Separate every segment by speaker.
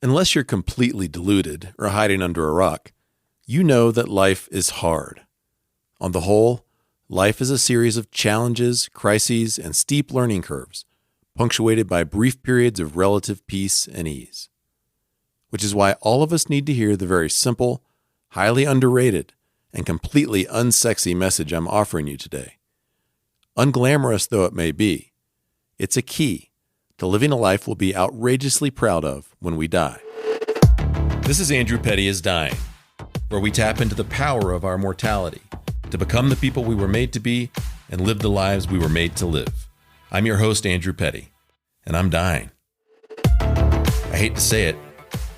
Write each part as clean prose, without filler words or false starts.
Speaker 1: Unless you're completely deluded or hiding under a rock, you know that life is hard. On the whole, life is a series of challenges, crises, and steep learning curves, punctuated by brief periods of relative peace and ease. Which is why all of us need to hear the very simple, highly underrated, and completely unsexy message I'm offering you today. Unglamorous though it may be, it's a key to living a life we'll be outrageously proud of when we die. This is Andrew Petty is Dying, where we tap into the power of our mortality to become the people we were made to be and live the lives we were made to live. I'm your host, Andrew Petty, and I'm dying. I hate to say it,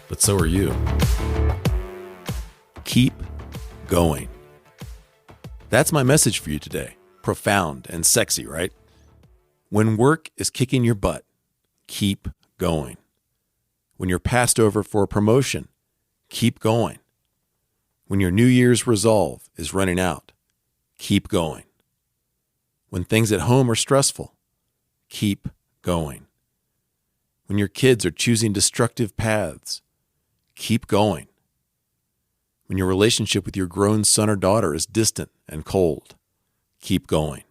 Speaker 1: but so are you. Keep going. That's my message for you today. Profound and sexy, right? When work is kicking your butt, keep going. When you're passed over for a promotion, keep going. When your New Year's resolve is running out, keep going. When things at home are stressful, keep going. When your kids are choosing destructive paths, keep going. When your relationship with your grown son or daughter is distant and cold, keep going.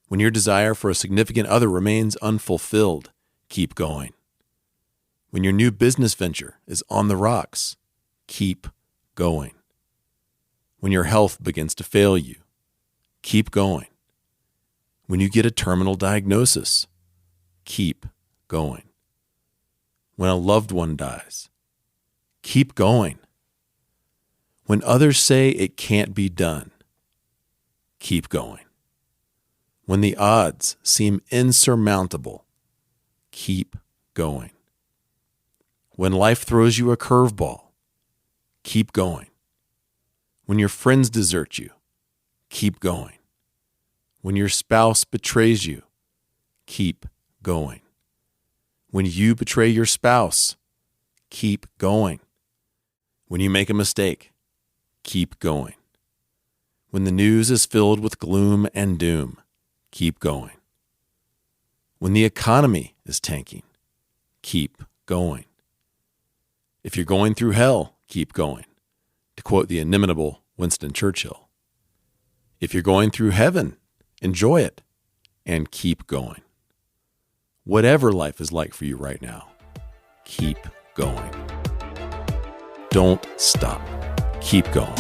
Speaker 1: When your desire for a significant other remains unfulfilled, keep going. When your new business venture is on the rocks, keep going. When your health begins to fail you, keep going. When you get a terminal diagnosis, keep going. When a loved one dies, keep going. When others say it can't be done, keep going. When the odds seem insurmountable, keep going. When life throws you a curveball, keep going. When your friends desert you, keep going. When your spouse betrays you, keep going. When you betray your spouse, keep going. When you make a mistake, keep going. When the news is filled with gloom and doom, keep going. When the economy is tanking, keep going. If you're going through hell, keep going, to quote the inimitable Winston Churchill. If you're going through heaven, enjoy it and keep going. Whatever life is like for you right now, keep going. Don't stop. Keep going.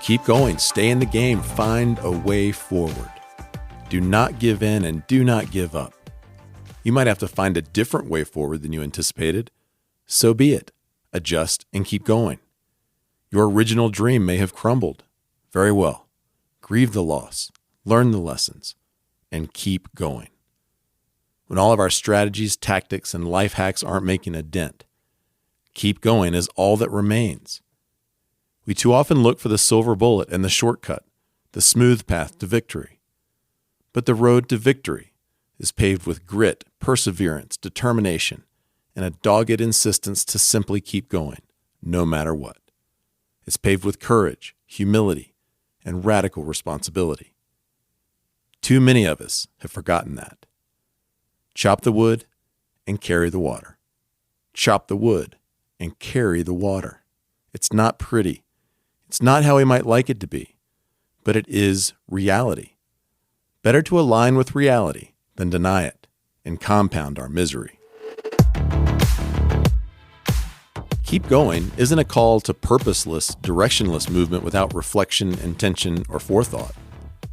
Speaker 1: Keep going. Stay in the game. Find a way forward. Do not give in and do not give up. You might have to find a different way forward than you anticipated. So be it. Adjust and keep going. Your original dream may have crumbled. Very well. Grieve the loss, learn the lessons, and keep going. When all of our strategies, tactics, and life hacks aren't making a dent, keep going is all that remains. We too often look for the silver bullet and the shortcut, the smooth path to victory. But the road to victory is paved with grit, perseverance, determination, and a dogged insistence to simply keep going, no matter what. It's paved with courage, humility, and radical responsibility. Too many of us have forgotten that. Chop the wood and carry the water. Chop the wood and carry the water. It's not pretty. It's not how we might like it to be, but it is reality. Better to align with reality than deny it and compound our misery. Keep going isn't a call to purposeless, directionless movement without reflection, intention, or forethought.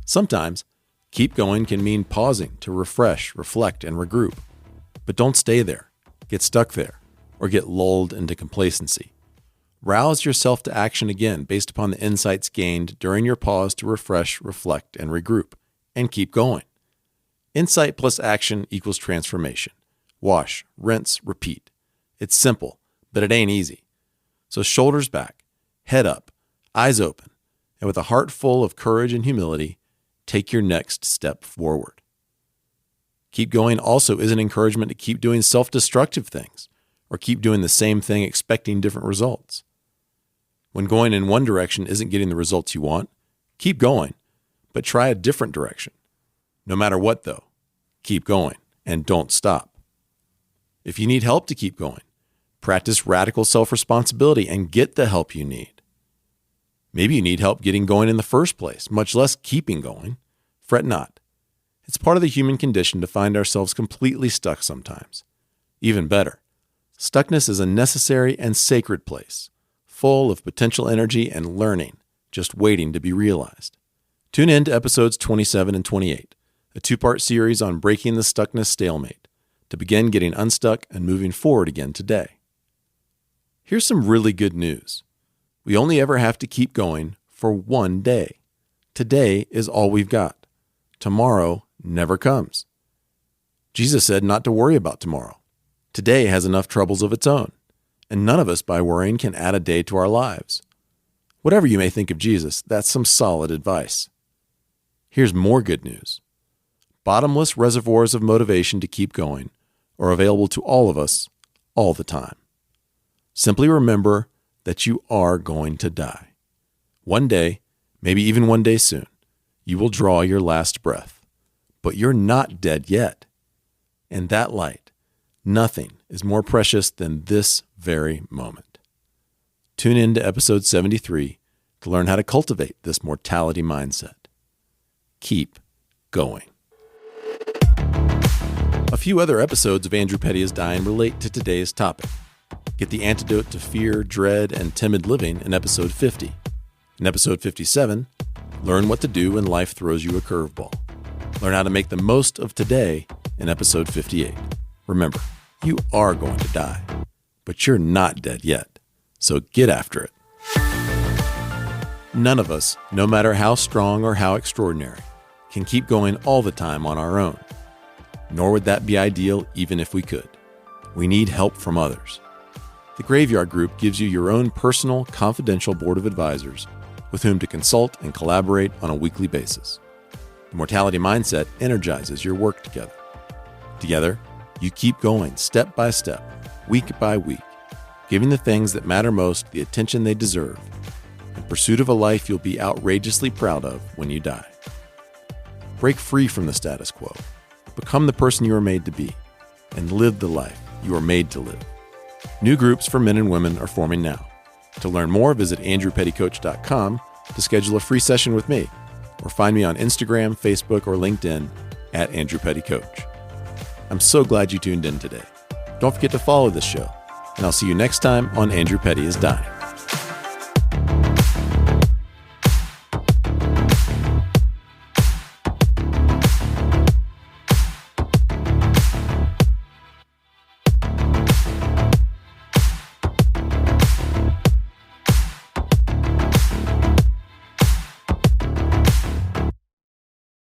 Speaker 1: Sometimes, keep going can mean pausing to refresh, reflect, and regroup. But don't stay there, get stuck there, or get lulled into complacency. Rouse yourself to action again based upon the insights gained during your pause to refresh, reflect, and regroup, and keep going. Insight plus action equals transformation. Wash, rinse, repeat. It's simple, but it ain't easy. So shoulders back, head up, eyes open, and with a heart full of courage and humility, take your next step forward. Keep going also is an encouragement to keep doing self-destructive things or keep doing the same thing expecting different results. When going in one direction isn't getting the results you want, keep going, but try a different direction. No matter what, though, keep going and don't stop. If you need help to keep going, practice radical self-responsibility and get the help you need. Maybe you need help getting going in the first place, much less keeping going. Fret not. It's part of the human condition to find ourselves completely stuck sometimes. Even better, stuckness is a necessary and sacred place, full of potential energy and learning, just waiting to be realized. Tune in to episodes 27 and 28, a 2-part series on breaking the stuckness stalemate, to begin getting unstuck and moving forward again today. Here's some really good news. We only ever have to keep going for one day. Today is all we've got. Tomorrow never comes. Jesus said not to worry about tomorrow. Today has enough troubles of its own, and none of us by worrying can add a day to our lives. Whatever you may think of Jesus, that's some solid advice. Here's more good news. Bottomless reservoirs of motivation to keep going are available to all of us all the time. Simply remember that you are going to die. One day, maybe even one day soon, you will draw your last breath. But you're not dead yet. In that light, nothing is more precious than this very moment. Tune in to episode 73 to learn how to cultivate this mortality mindset. Keep going. A few other episodes of Andrew Petty is Dying relate to today's topic. Get the antidote to fear, dread, and timid living in episode 50. In episode 57, learn what to do when life throws you a curveball. Learn how to make the most of today in episode 58. Remember, you are going to die, but you're not dead yet, so get after it. None of us, no matter how strong or how extraordinary, can keep going all the time on our own. Nor would that be ideal even if we could. We need help from others. The Graveyard Group gives you your own personal, confidential board of advisors with whom to consult and collaborate on a weekly basis. The Mortality Mindset energizes your work together. Together, you keep going step by step, week by week, giving the things that matter most the attention they deserve, in pursuit of a life you'll be outrageously proud of when you die. Break free from the status quo, become the person you are made to be, and live the life you are made to live. New groups for men and women are forming now. To learn more, visit andrewpettycoach.com to schedule a free session with me, or find me on Instagram, Facebook, or LinkedIn at Andrew Petty Coach. I'm so glad you tuned in today. Don't forget to follow this show, and I'll see you next time on Andrew Petty is Dying.